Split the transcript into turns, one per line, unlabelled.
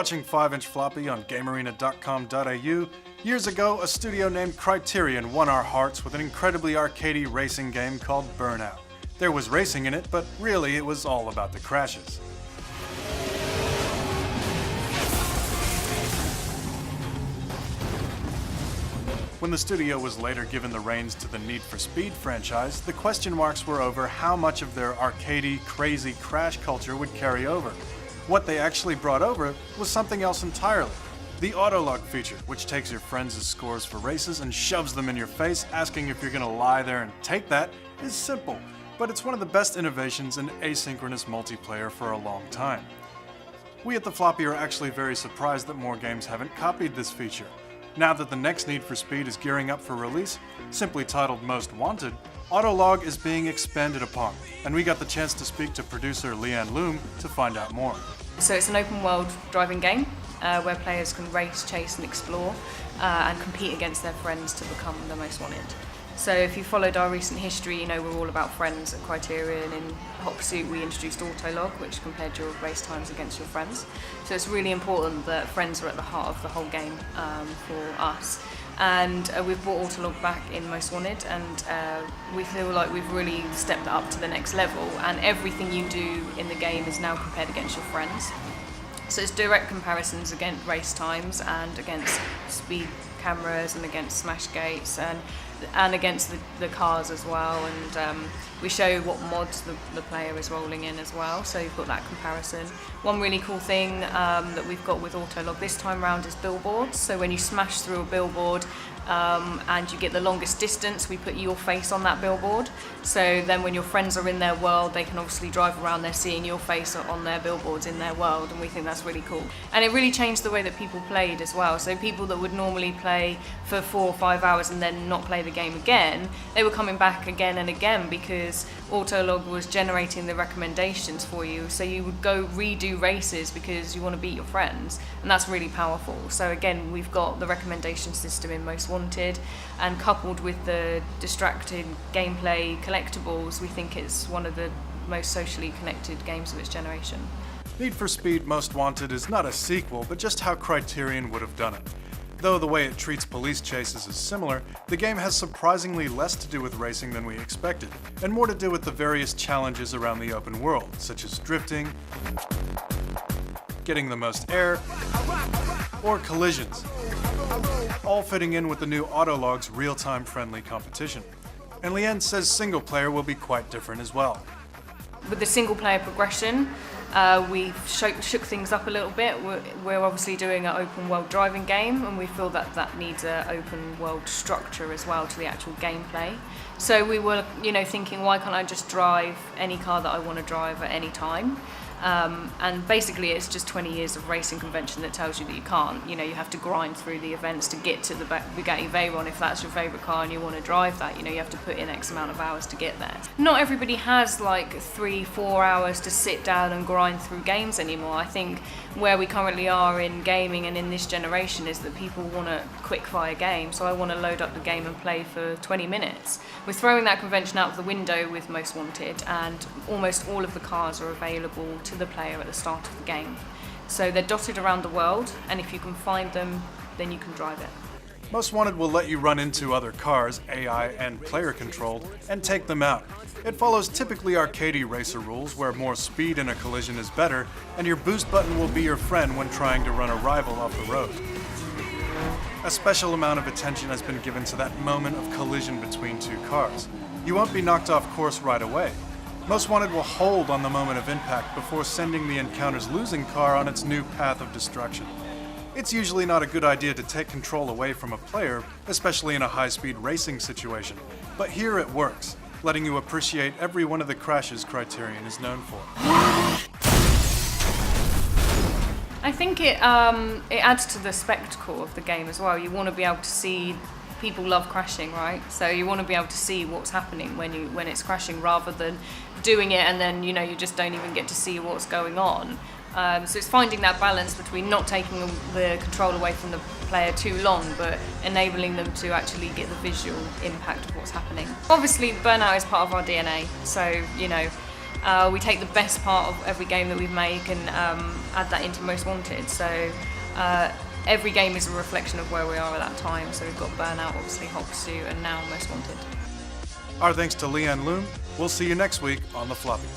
watching 5-inch Floppy on GameArena.com.au. Years ago, a studio named Criterion won our hearts with an incredibly arcadey racing game called Burnout. There was racing in it, but really it was all about the crashes. When the studio was later given the reins to the Need for Speed franchise, the question marks were over how much of their arcadey, crazy crash culture would carry over. What they actually brought over was something else entirely. The Autolog feature, which takes your friends' scores for races and shoves them in your face, asking if you're gonna lie there and take that, is simple, but it's one of the best innovations in asynchronous multiplayer for a long time. We at the Floppy are actually very surprised that more games haven't copied this feature. Now that the next Need for Speed is gearing up for release, simply titled Most Wanted, Autolog is being expanded upon, and we got the chance to speak to producer Leanne Loom to find out more.
So it's an open world driving game where players can race, chase and explore and compete against their friends to become the most wanted. So if you followed our recent history, you know we're all about friends at Criterion. In Hot Pursuit we introduced Autolog, which compared your race times against your friends. So it's really important that friends are at the heart of the whole game for us. And we've brought Autolog back in Most Wanted, and we feel like we've really stepped up to the next level, and everything you do in the game is now compared against your friends. So it's direct comparisons against race times and against speed cameras and against smash gates and against the cars as well, and we show what mods the player is rolling in as well, so you've got that comparison. One really cool thing that we've got with Autolog this time around is billboards. So when you smash through a billboard and you get the longest distance, we put your face on that billboard, so then when your friends are in their world they can obviously drive around, they're seeing your face on their billboards in their world, and we think that's really cool. And it really changed the way that people played as well. So people that would normally play for 4 or 5 hours and then not play the game again, they were coming back again and again because Autolog was generating the recommendations for you, so you would go redo races because you want to beat your friends, and that's really powerful. So again, we've got the recommendation system in Most Wanted, and coupled with the distracting gameplay collectibles, we think it's one of the most socially connected games of its generation.
Need for Speed Most Wanted is not a sequel, but just how Criterion would have done it. Though the way it treats police chases is similar, the game has surprisingly less to do with racing than we expected, and more to do with the various challenges around the open world, such as drifting, getting the most air, or collisions, all fitting in with the new Autolog's real-time friendly competition. And Leanne says single player will be quite different as well.
With the single player progression, we've shook things up a little bit. We're obviously doing an open world driving game, and we feel that that needs an open world structure as well to the actual gameplay. So we were, thinking, why can't I just drive any car that I want to drive at any time? And basically it's just 20 years of racing convention that tells you that you can't. You have to grind through the events to get to the Bugatti Veyron. If that's your favourite car and you want to drive that, you have to put in X amount of hours to get there. Not everybody has like 3-4 hours to sit down and grind through games anymore. I think where we currently are in gaming and in this generation is that people want a quick fire game, so I want to load up the game and play for 20 minutes. We're throwing that convention out of the window with Most Wanted, and almost all of the cars are available to the player at the start of the game. So they're dotted around the world, and if you can find them, then you can drive it.
Most Wanted will let you run into other cars, AI and player controlled, and take them out. It follows typically arcadey racer rules where more speed in a collision is better, and your boost button will be your friend when trying to run a rival off the road. A special amount of attention has been given to that moment of collision between two cars. You won't be knocked off course right away. Most Wanted will hold on the moment of impact before sending the encounter's losing car on its new path of destruction. It's usually not a good idea to take control away from a player, especially in a high-speed racing situation, but here it works, letting you appreciate every one of the crashes Criterion is known for.
I think it adds to the spectacle of the game as well. You want to be able to see, people love crashing, right? So you want to be able to see what's happening when it's crashing, rather than doing it and then you just don't even get to see what's going on. So it's finding that balance between not taking the control away from the player too long, but enabling them to actually get the visual impact of what's happening. Obviously, Burnout is part of our DNA, so We take the best part of every game that we make and add that into Most Wanted. So every game is a reflection of where we are at that time. So we've got Burnout, obviously Hot Pursuit, and now Most Wanted.
Our thanks to Leanne Loom. We'll see you next week on The Floppy.